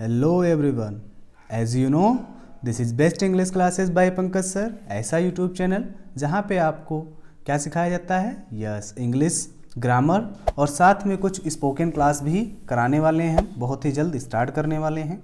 Hello everyone, as you know this is best English classes by Pankaj sir. ऐसा YouTube channel जहाँ पे आपको क्या सिखाया जाता है, यस इंग्लिश ग्रामर और साथ में कुछ स्पोकन क्लास भी कराने वाले हैं, बहुत ही जल्द स्टार्ट करने वाले हैं।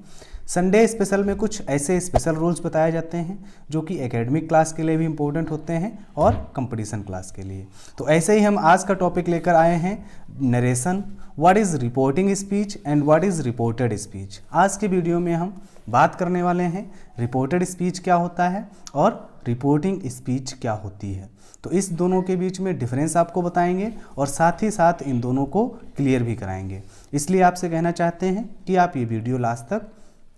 संडे स्पेशल में कुछ ऐसे स्पेशल रूल्स बताए जाते हैं जो कि एकेडमिक क्लास के लिए भी इम्पोर्टेंट होते हैं और कंपटीशन क्लास के लिए। तो ऐसे ही हम आज का टॉपिक लेकर आए हैं, narration, what is reporting speech and what is reported speech. आज के वीडियो में हम बात करने वाले हैं रिपोर्टेड स्पीच क्या होता है और रिपोर्टिंग स्पीच क्या होती है। तो इस दोनों के बीच में डिफरेंस आपको बताएंगे और साथ ही साथ इन दोनों को क्लियर भी कराएंगे। इसलिए आपसे कहना चाहते हैं कि आप ये वीडियो लास्ट तक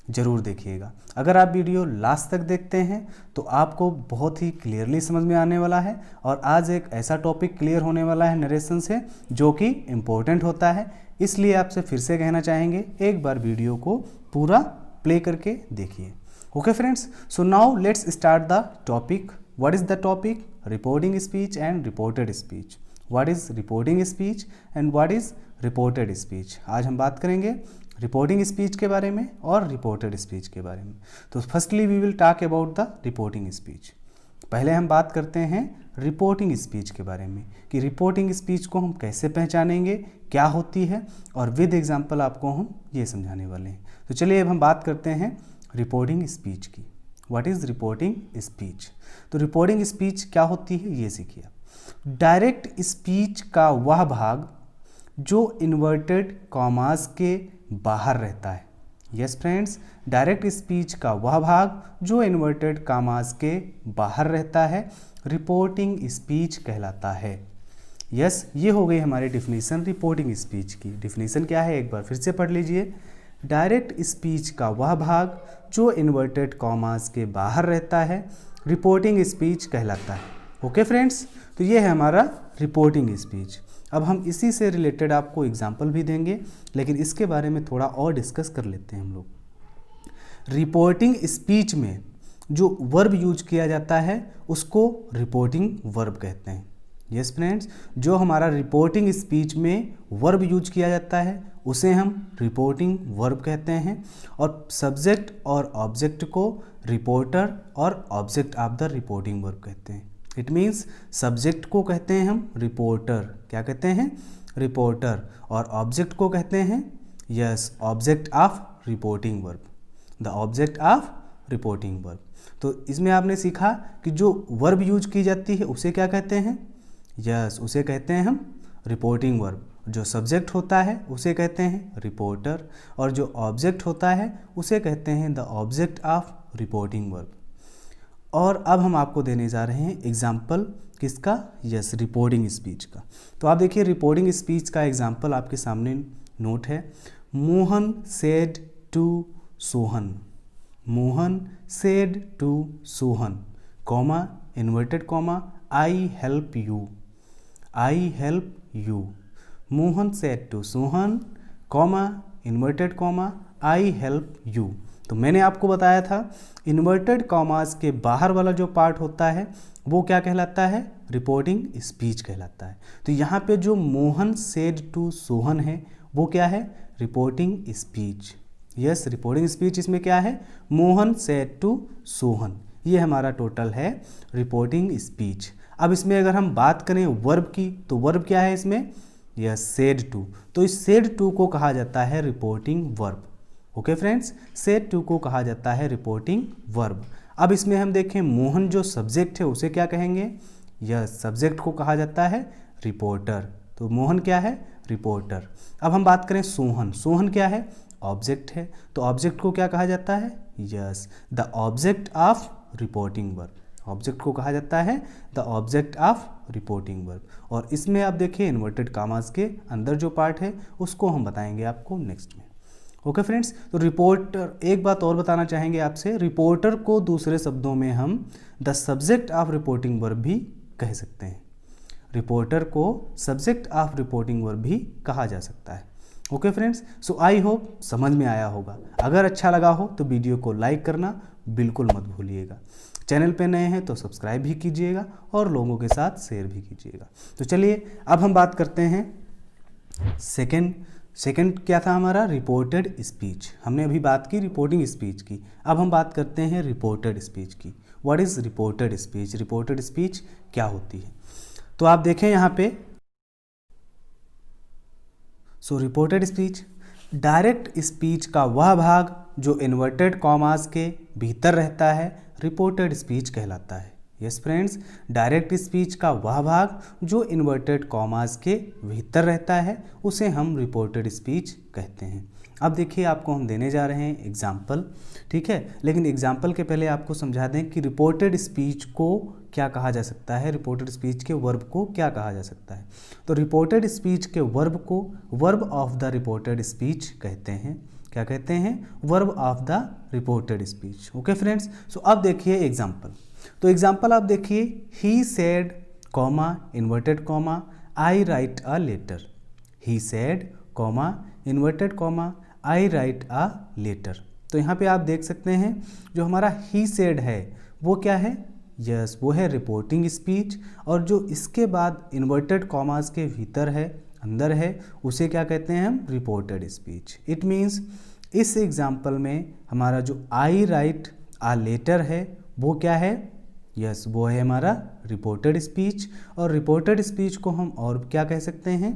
ज़रूर देखिएगा। अगर आप वीडियो लास्ट तक देखते हैं तो आपको बहुत ही क्लियरली समझ में आने वाला है और आज एक ऐसा टॉपिक क्लियर होने वाला है नरेशन से जो कि इम्पोर्टेंट होता है। इसलिए आपसे फिर से कहना चाहेंगे, एक बार वीडियो को पूरा प्ले करके देखिए। Okay friends, so now let's start the topic. What is the topic? Reporting speech and reported speech. What is reporting speech and what is reported speech. आज हम बात करेंगे रिपोर्टिंग स्पीच के बारे में और रिपोर्टेड स्पीच के बारे में। तो firstly we will talk about the reporting speech. पहले हम बात करते हैं रिपोर्टिंग स्पीच के बारे में कि रिपोर्टिंग स्पीच को हम कैसे पहचानेंगे, क्या होती है, और विद एग्जांपल आपको हम ये समझाने वाले हैं। तो चलिए अब हम बात करते हैं रिपोर्टिंग स्पीच की। What is reporting speech? तो रिपोर्टिंग स्पीच क्या होती है ये सीखिए। डायरेक्ट स्पीच का वह भाग जो इन्वर्टेड कॉमास के बाहर रहता है। यस फ्रेंड्स, डायरेक्ट स्पीच का वह भाग जो इन्वर्टेड कॉमास के बाहर रहता है रिपोर्टिंग स्पीच कहलाता है। यस, ये हो गई हमारी डिफिनीशन रिपोर्टिंग स्पीच की। डिफिनीशन क्या है एक बार फिर से पढ़ लीजिए। डायरेक्ट स्पीच का वह भाग जो इन्वर्टेड कॉमास के बाहर रहता है रिपोर्टिंग स्पीच कहलाता है। ओके फ्रेंड्स, तो ये है हमारा रिपोर्टिंग स्पीच। अब हम इसी से रिलेटेड आपको एग्जाम्पल भी देंगे, लेकिन इसके बारे में थोड़ा और डिस्कस कर लेते हैं हम लोग। रिपोर्टिंग स्पीच में जो वर्ब यूज किया जाता है उसको रिपोर्टिंग वर्ब कहते हैं। यस फ्रेंड्स, जो हमारा रिपोर्टिंग स्पीच में वर्ब यूज किया जाता है उसे हम रिपोर्टिंग वर्ब कहते हैं और सब्जेक्ट और ऑब्जेक्ट को रिपोर्टर और object of the reporting verb कहते हैं। इट मीन्स सब्जेक्ट को कहते हैं हम रिपोर्टर, क्या कहते हैं? रिपोर्टर, और ऑब्जेक्ट को कहते हैं yes object of reporting verb, the object of reporting verb. तो इसमें आपने सीखा कि जो वर्ब यूज की जाती है उसे क्या कहते हैं? यस, उसे कहते हैं हम रिपोर्टिंग वर्ब। जो सब्जेक्ट होता है उसे कहते हैं रिपोर्टर और जो ऑब्जेक्ट होता है उसे कहते हैं the object of reporting verb. और अब हम आपको देने जा रहे हैं एग्जाम्पल किसका? यस, रिपोर्टिंग स्पीच का। तो आप देखिए रिपोर्टिंग स्पीच का एग्जाम्पल आपके सामने नोट है। Mohan said to Sohan, Mohan said to Sohan, comma inverted comma, I help you, I help you. Mohan said to Sohan, comma inverted comma, I help you. तो मैंने आपको बताया था इन्वर्टेड कॉमास के बाहर वाला जो पार्ट होता है वो क्या कहलाता है? रिपोर्टिंग स्पीच कहलाता है। तो यहाँ पे जो मोहन सेड टू सोहन है वो क्या है? Reporting speech. Yes, reporting speech इसमें क्या है? मोहन सेड टू सोहन, ये हमारा टोटल है रिपोर्टिंग स्पीच। अब इसमें अगर हम बात करें वर्ब की तो वर्ब क्या है इसमें? Yes, said to. तो इस सेड टू को कहा जाता है reporting verb. Okay friends, said to को कहा जाता है रिपोर्टिंग वर्ब। अब इसमें हम देखें मोहन जो सब्जेक्ट है उसे क्या कहेंगे? यस, सब्जेक्ट को कहा जाता है रिपोर्टर। तो मोहन क्या है? रिपोर्टर। अब हम बात करें सोहन, सोहन क्या है? ऑब्जेक्ट है। तो ऑब्जेक्ट को क्या कहा जाता है? Yes, the object of reporting verb. Object को कहा जाता है the object of reporting verb. और इसमें आप देखिए इन्वर्टेड कॉमास के अंदर जो पार्ट है उसको हम बताएंगे आपको नेक्स्ट में। ओके फ्रेंड्स, तो रिपोर्टर, एक बात और बताना चाहेंगे आपसे, रिपोर्टर को दूसरे शब्दों में हम the subject of reporting verb भी कह सकते हैं। रिपोर्टर को सब्जेक्ट ऑफ रिपोर्टिंग वर्ब भी कहा जा सकता है। Okay friends, so I hope समझ में आया होगा। अगर अच्छा लगा हो तो वीडियो को लाइक करना बिल्कुल मत भूलिएगा। चैनल पे नए हैं तो सब्सक्राइब भी कीजिएगा और लोगों के साथ शेयर भी कीजिएगा। तो चलिए अब हम बात करते हैं सेकेंड सेकंड क्या था हमारा, रिपोर्टेड स्पीच। हमने अभी बात की रिपोर्टिंग स्पीच की, अब हम बात करते हैं रिपोर्टेड स्पीच की। What is reported speech? Reported speech क्या होती है? तो आप देखें यहाँ पे, सो रिपोर्टेड स्पीच डायरेक्ट स्पीच का वह भाग जो इन्वर्टेड कॉमास के भीतर रहता है, रिपोर्टेड स्पीच कहलाता है। यस फ्रेंड्स, डायरेक्ट स्पीच का वह भाग जो इन्वर्टेड कॉमास के भीतर रहता है उसे हम रिपोर्टेड स्पीच कहते हैं। अब देखिए, आपको हम देने जा रहे हैं एग्जाम्पल, ठीक है। लेकिन एग्जाम्पल के पहले आपको समझा दें कि रिपोर्टेड स्पीच को क्या कहा जा सकता है, रिपोर्टेड स्पीच के वर्ब को क्या कहा जा सकता है। तो रिपोर्टेड स्पीच के वर्ब को verb of the reported speech कहते हैं। क्या कहते हैं? Verb of the reported speech. Okay friends, so अब देखिए एग्जाम्पल। तो एग्जाम्पल आप देखिए, he said comma inverted comma I write a letter. He said comma inverted comma I write a letter. तो यहाँ पे आप देख सकते हैं जो हमारा ही सेड है वो क्या है, यस वो है रिपोर्टिंग स्पीच, और जो इसके बाद इन्वर्टेड कॉमास के भीतर है, अंदर है, उसे क्या कहते हैं हम, रिपोर्टेड स्पीच। इट मीन्स इस एग्जाम्पल में हमारा जो आई राइट आ लेटर है वो क्या है, यस वो है हमारा रिपोर्टेड स्पीच। और रिपोर्टेड स्पीच को हम और क्या कह सकते हैं,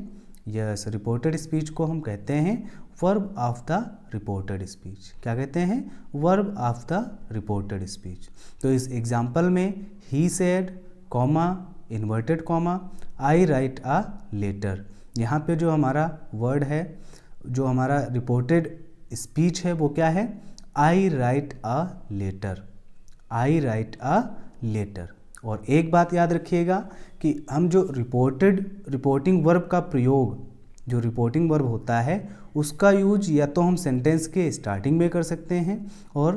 यस रिपोर्टेड स्पीच को हम कहते हैं verb of the reported speech. क्या कहते हैं, verb of the reported speech. तो इस एग्जाम्पल में ही said comma inverted comma I write a letter, यहाँ पे जो हमारा वर्ड है, जो हमारा रिपोर्टेड स्पीच है वो क्या है, I write a letter. I write a letter. और एक बात याद रखिएगा कि हम जो रिपोर्टिंग वर्ब का प्रयोग, जो रिपोर्टिंग वर्ब होता है उसका यूज या तो हम सेंटेंस के स्टार्टिंग में कर सकते हैं और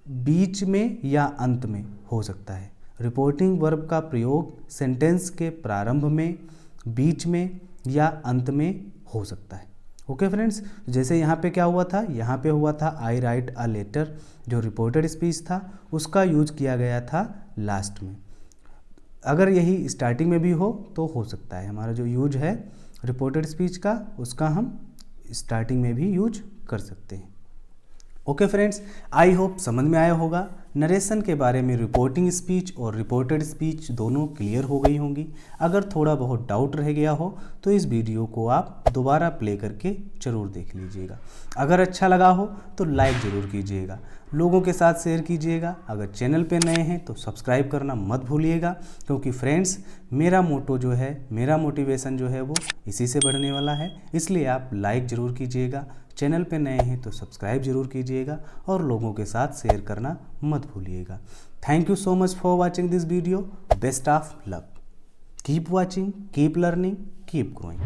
बीच में या अंत में हो सकता है। रिपोर्टिंग वर्ब का प्रयोग सेंटेंस के प्रारंभ में, बीच में या अंत में हो सकता है। ओके फ्रेंड्स, जैसे यहाँ पे क्या हुआ था, यहाँ पे हुआ था आई राइट अ लेटर, जो रिपोर्टेड स्पीच था उसका यूज किया गया था लास्ट में। अगर यही स्टार्टिंग में भी हो तो हो सकता है, हमारा जो यूज है रिपोर्टेड स्पीच का उसका हम स्टार्टिंग में भी यूज कर सकते हैं। ओके फ्रेंड्स, आई होप समझ में आया होगा। नरेशन के बारे में रिपोर्टिंग स्पीच और रिपोर्टेड स्पीच दोनों क्लियर हो गई होंगी। अगर थोड़ा बहुत डाउट रह गया हो तो इस वीडियो को आप दोबारा प्ले करके ज़रूर देख लीजिएगा। अगर अच्छा लगा हो तो लाइक ज़रूर कीजिएगा, लोगों के साथ शेयर कीजिएगा। अगर चैनल पे नए हैं तो सब्सक्राइब करना मत भूलिएगा, क्योंकि फ्रेंड्स मेरा मोटो जो है, मेरा मोटिवेशन जो है वो इसी से बढ़ने वाला है। इसलिए आप लाइक ज़रूर कीजिएगा, चैनल पे नए हैं तो सब्सक्राइब जरूर कीजिएगा और लोगों के साथ शेयर करना मत भूलिएगा। Thank you so much for watching this video. Best of luck. Keep watching, keep learning, keep growing.